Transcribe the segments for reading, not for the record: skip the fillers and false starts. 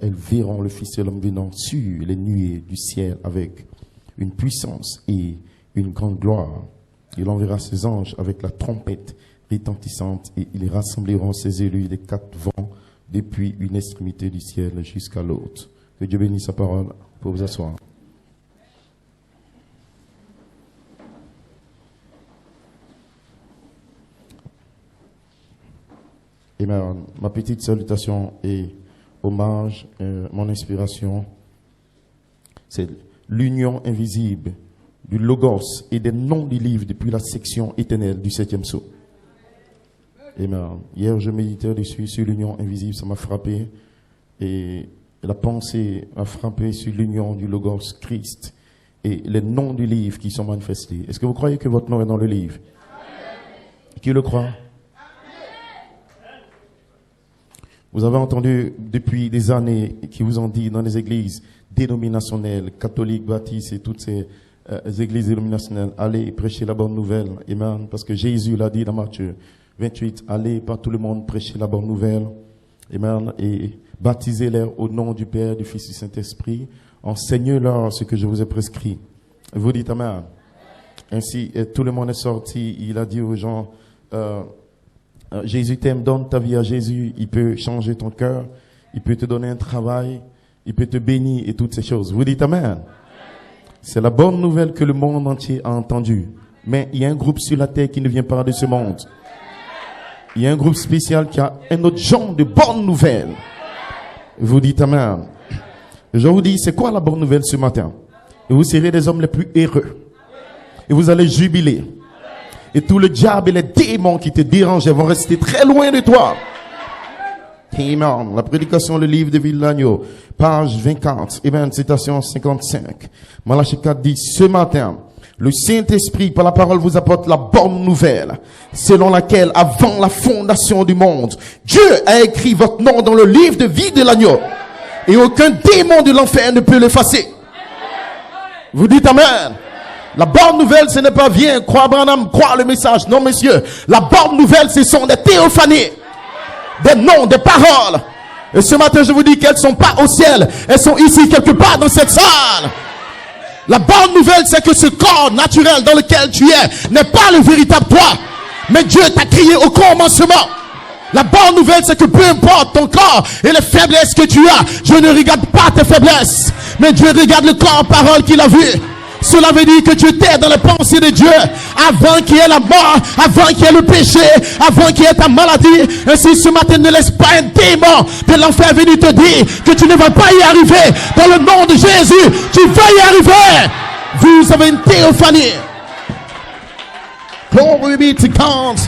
elles verront le Fils de l'homme venant sur les nuées du ciel avec une puissance et une grande gloire. Il enverra ses anges avec la trompette retentissante et ils rassembleront ses élus des quatre vents depuis une extrémité du ciel jusqu'à l'autre. Que Dieu bénisse sa parole. Pour vous asseoir. Et ma petite salutation et hommage, mon inspiration, c'est l'union invisible du Logos et des noms du livre depuis la section éternelle du 7e sceau. Et hier, je méditais dessus sur l'union invisible, ça m'a frappé. Et la pensée a frappé sur l'union du Logos Christ et les noms du livre qui sont manifestés. Est-ce que vous croyez que votre nom est dans le livre? Qui le croit? Vous avez entendu depuis des années qui vous ont dit dans les églises dénominationnelles, catholiques, baptistes et toutes ces églises dénominationnelles, allez prêcher la bonne nouvelle. Amen. Parce que Jésus l'a dit dans Matthieu 28, allez par tout le monde prêcher la bonne nouvelle. Amen. Et baptisez-les au nom du Père, du Fils et du Saint-Esprit. Enseignez-leur ce que je vous ai prescrit. Vous dites Amen. Ainsi, tout le monde est sorti. Il a dit aux gens, Jésus t'aime, donne ta vie à Jésus. Il peut changer ton cœur. Il peut te donner un travail. Il peut te bénir et toutes ces choses. Vous dites Amen. C'est la bonne nouvelle que le monde entier a entendue. Mais il y a un groupe sur la terre qui ne vient pas de ce monde. Il y a un groupe spécial qui a un autre genre de bonne nouvelle. Vous dites Amen. Je vous dis, c'est quoi la bonne nouvelle ce matin? Et vous serez les hommes les plus heureux. Et vous allez jubiler. Et tout le diable et les démons qui te dérangeaient vont rester très loin de toi. Amen. La prédication, le livre de Villagno, page 24, Amen, citation 55. Malachie 4 dit, ce matin, le Saint-Esprit, par la parole, vous apporte la bonne nouvelle, selon laquelle, avant la fondation du monde, Dieu a écrit votre nom dans le livre de vie de l'agneau. Et aucun démon de l'enfer ne peut l'effacer. Vous dites Amen. La bonne nouvelle, ce n'est pas viens, crois Branham, crois le message. Non, messieurs. La bonne nouvelle, ce sont des théophanies. Des noms, des paroles. Et ce matin, je vous dis qu'elles ne sont pas au ciel. Elles sont ici, quelque part dans cette salle. La bonne nouvelle, c'est que ce corps naturel dans lequel tu es n'est pas le véritable toi. Mais Dieu t'a créé au commencement. La bonne nouvelle, c'est que peu importe ton corps et les faiblesses que tu as, Dieu ne regarde pas tes faiblesses. Mais Dieu regarde le corps, parole qu'il a vu. Cela veut dire que tu étais dans les pensées de Dieu avant qu'il y ait la mort, avant qu'il y ait le péché, avant qu'il y ait ta maladie. Ainsi, ce matin, ne laisse pas un démon de l'enfer venir te dire que tu ne vas pas y arriver. Dans le nom de Jésus, tu vas y arriver. Vous avez une théophanie. Glory be to God.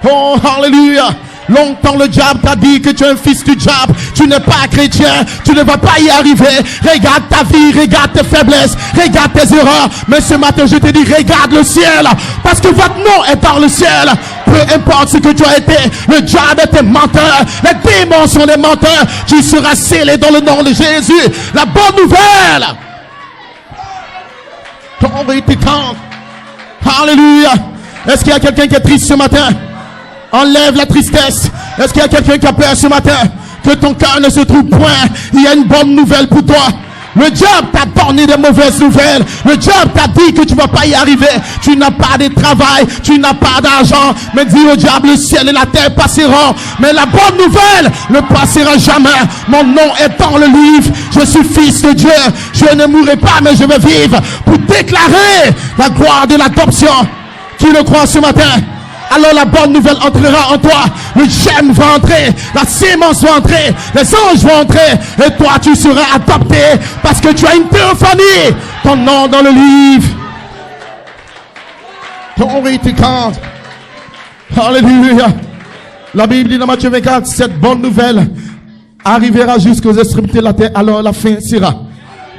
Oh, hallelujah. Longtemps le diable t'a dit que tu es un fils du diable. Tu n'es pas chrétien. Tu ne vas pas y arriver. Regarde ta vie. Regarde tes faiblesses. Regarde tes erreurs. Mais ce matin je te dis regarde le ciel. Parce que votre nom est dans le ciel. Peu importe ce que tu as été. Le diable est un menteur. Les démons sont des menteurs. Tu seras scellé dans le nom de Jésus. La bonne nouvelle. Alléluia. Est-ce qu'il y a quelqu'un qui est triste ce matin? Enlève la tristesse. Est-ce qu'il y a quelqu'un qui a peur ce matin? Que ton cœur ne se trouve point. Il y a une bonne nouvelle pour toi. Le diable t'a donné des mauvaises nouvelles. Le diable t'a dit que tu ne vas pas y arriver. Tu n'as pas de travail. Tu n'as pas d'argent. Mais dis au diable, le ciel et la terre passeront. Mais la bonne nouvelle ne passera jamais. Mon nom est dans le livre. Je suis fils de Dieu. Je ne mourrai pas, mais je vais vivre pour déclarer la gloire de l'adoption. Qui le croit ce matin? Alors la bonne nouvelle entrera en toi. Le germe va entrer. La sémence va entrer. Les anges vont entrer. Et toi tu seras adopté. Parce que tu as une théophanie. Ton nom dans le livre. Glory to God. Alléluia. La Bible dit dans Matthieu 24, cette bonne nouvelle arrivera jusqu'aux extrémités de la terre. Alors la fin sera.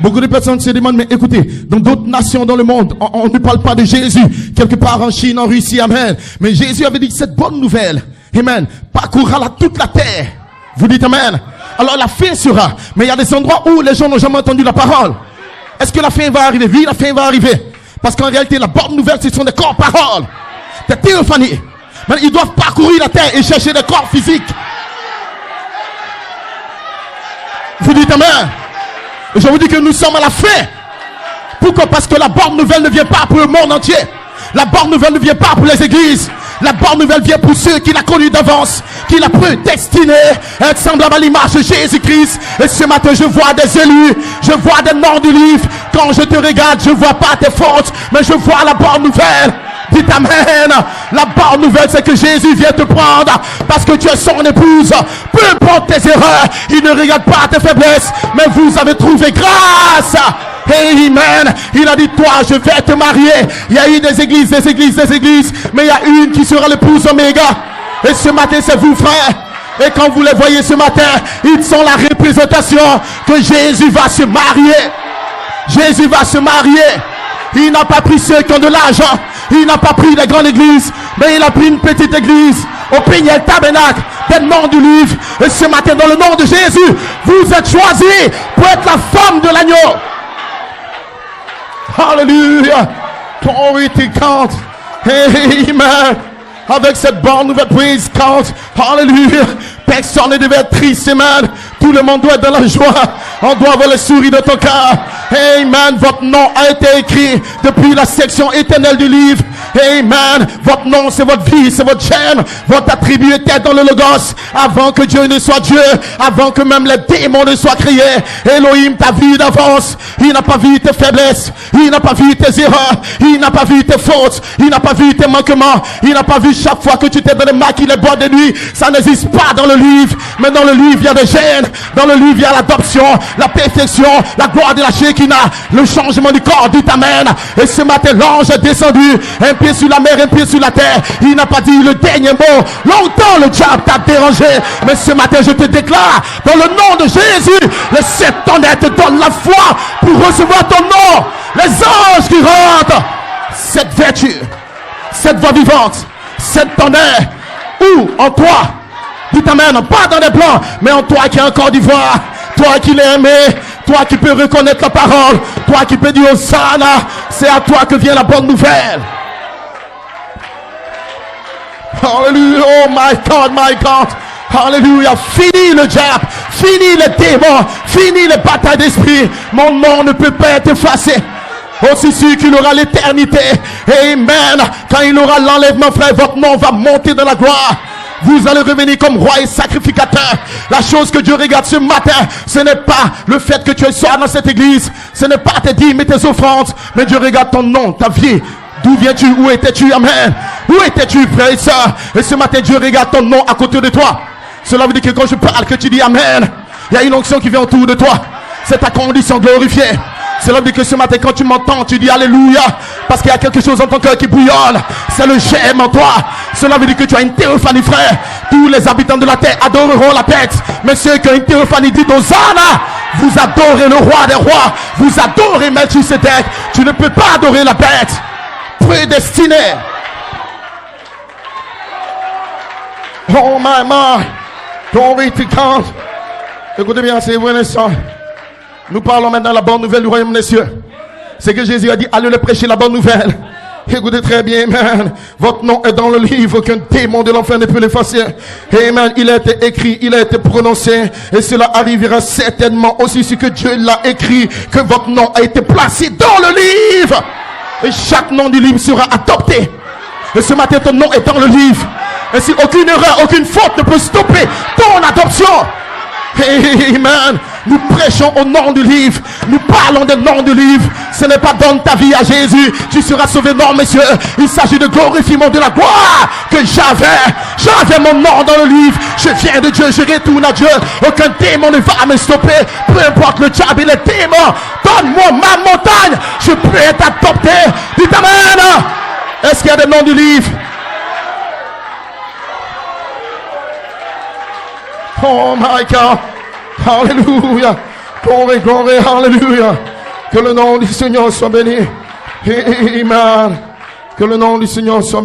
Beaucoup de personnes se demandent, mais écoutez, dans d'autres nations dans le monde, on ne parle pas de Jésus. Quelque part en Chine, en Russie, amen. Mais Jésus avait dit, cette bonne nouvelle, amen, parcourra toute la terre. Vous dites amen. Alors la fin sera. Mais il y a des endroits où les gens n'ont jamais entendu la parole. Est-ce que la fin va arriver? Oui, la fin va arriver. Parce qu'en réalité, la bonne nouvelle, ce sont des corps paroles. Des théophanies. Mais ils doivent parcourir la terre et chercher des corps physiques. Vous dites amen. Je vous dis que nous sommes à la fin. Pourquoi? Parce que la bonne nouvelle ne vient pas pour le monde entier. La bonne nouvelle ne vient pas pour les églises. La bonne nouvelle vient pour ceux qui l'ont connu d'avance, qui l'a prédestiné à être semblable à l'image de Jésus-Christ. Et ce matin, je vois des élus, je vois des noms du livre. Quand je te regarde, je vois pas tes fautes, mais je vois la bonne nouvelle. Dites amen. La bonne nouvelle, c'est que Jésus vient te prendre parce que tu es son épouse. Peu importe tes erreurs, il ne regarde pas tes faiblesses, mais vous avez trouvé grâce. Amen. Il a dit, toi, je vais te marier. Il y a eu des églises, mais il y a une qui sera l'épouse Oméga. Et ce matin, c'est vous, frères. Et quand vous les voyez ce matin, ils sont la représentation que Jésus va se marier. Jésus va se marier. Il n'a pas pris ceux qui ont de l'argent. Il n'a pas pris les grandes églises, mais il a pris une petite église au Peniel Tabernacle, des noms du livre. Et ce matin, dans le nom de Jésus, vous êtes choisis pour être la femme de l'agneau. Alléluia. Glory to God. Amen. Avec cette bonne nouvelle, praise God. Alléluia. Personne ne devait être triste, amen. Tout le monde doit être dans la joie. On doit avoir le sourire de ton cœur. Amen. Votre nom a été écrit depuis la section éternelle du livre. Amen. Votre nom, c'est votre vie, c'est votre chaîne. Votre attribut était dans le Logos. Avant que Dieu ne soit Dieu. Avant que même les démons ne soient créés. Elohim t'a vu d'avance. Il n'a pas vu tes faiblesses. Il n'a pas vu tes erreurs. Il n'a pas vu tes fautes. Il n'a pas vu tes manquements. Il n'a pas vu chaque fois que tu t'es donné maquille les bois de nuit. Ça n'existe pas dans le livre. Mais dans le livre, il y a des gènes. Dans le livre, il y a l'adoption, la perfection, la gloire de la Shekinah, le changement du corps. Dit amen. Et ce matin, l'ange est descendu. Un pied sur la mer, un pied sur la terre. Il n'a pas dit le dernier mot. Longtemps, le diable t'a dérangé. Mais ce matin, je te déclare, dans le nom de Jésus, le Saint-Tonnerre te donne la foi pour recevoir ton nom. Les anges qui rentrent. Cette vertu, cette voix vivante, cette tonnerre, où en toi? Dites amen, pas dans les plans, mais en toi qui es encore d'ivoire, toi qui l'as aimé, toi qui peux reconnaître la parole, toi qui peux dire Hosanna, c'est à toi que vient la bonne nouvelle. Hallelujah, oh my God, my God. Hallelujah, fini le diable, fini les démons, fini les batailles d'esprit. Mon nom ne peut pas être effacé. Aussi sûr qu'il aura l'éternité. Amen. Quand il aura l'enlèvement, frère, votre nom va monter dans la gloire. Vous allez revenir comme roi et sacrificateur. La chose que Dieu regarde ce matin, ce n'est pas le fait que tu sois dans cette église. Ce n'est pas tes dîmes et tes offrandes. Mais Dieu regarde ton nom, ta vie. D'où viens-tu? Où étais-tu? Amen. Où étais-tu, frère et soeur? Et ce matin, Dieu regarde ton nom à côté de toi. Cela veut dire que quand je parle, que tu dis Amen, il y a une onction qui vient autour de toi. C'est ta condition glorifiée. Cela veut dire que ce matin, quand tu m'entends, tu dis Alléluia. Parce qu'il y a quelque chose en ton cœur qui bouillonne. C'est le j'aime en toi. Cela veut dire que tu as une théophanie, frère. Tous les habitants de la terre adoreront la bête. Mais ceux qui ont une théophanie disent Hosanna. Vous adorez le roi des rois. Vous adorez Melchisedec. Tu ne peux pas adorer la bête. Prédestiné. Oh my my. Glory to God. Écoutez bien, c'est vrai, ça. Nous parlons maintenant de la bonne nouvelle du royaume des cieux. C'est que Jésus a dit, allez le prêcher la bonne nouvelle. Écoutez très bien, amen. Votre nom est dans le livre, aucun démon de l'enfer ne peut l'effacer. Amen. Il a été écrit, il a été prononcé. Et cela arrivera certainement aussi ce que Dieu l'a écrit, que votre nom a été placé dans le livre. Et chaque nom du livre sera adopté. Et ce matin, ton nom est dans le livre. Et si aucune erreur, aucune faute ne peut stopper ton adoption. Amen. Nous prêchons au nom du livre. Nous parlons du nom du livre. Ce n'est pas donne ta vie à Jésus, tu seras sauvé. Non, messieurs. Il s'agit de glorifiement de la gloire que j'avais mon nom dans le livre. Je viens de Dieu, je retourne à Dieu. Aucun démon ne va me stopper. Peu importe le diable et les démons. Donne-moi ma montagne. Je peux être adopté. Dites amen. Est-ce qu'il y a des noms du livre? Oh my God. Alléluia. Glory, glory, hallelujah. Que le nom du Seigneur soit béni. Amen. Que le nom du Seigneur soit béni.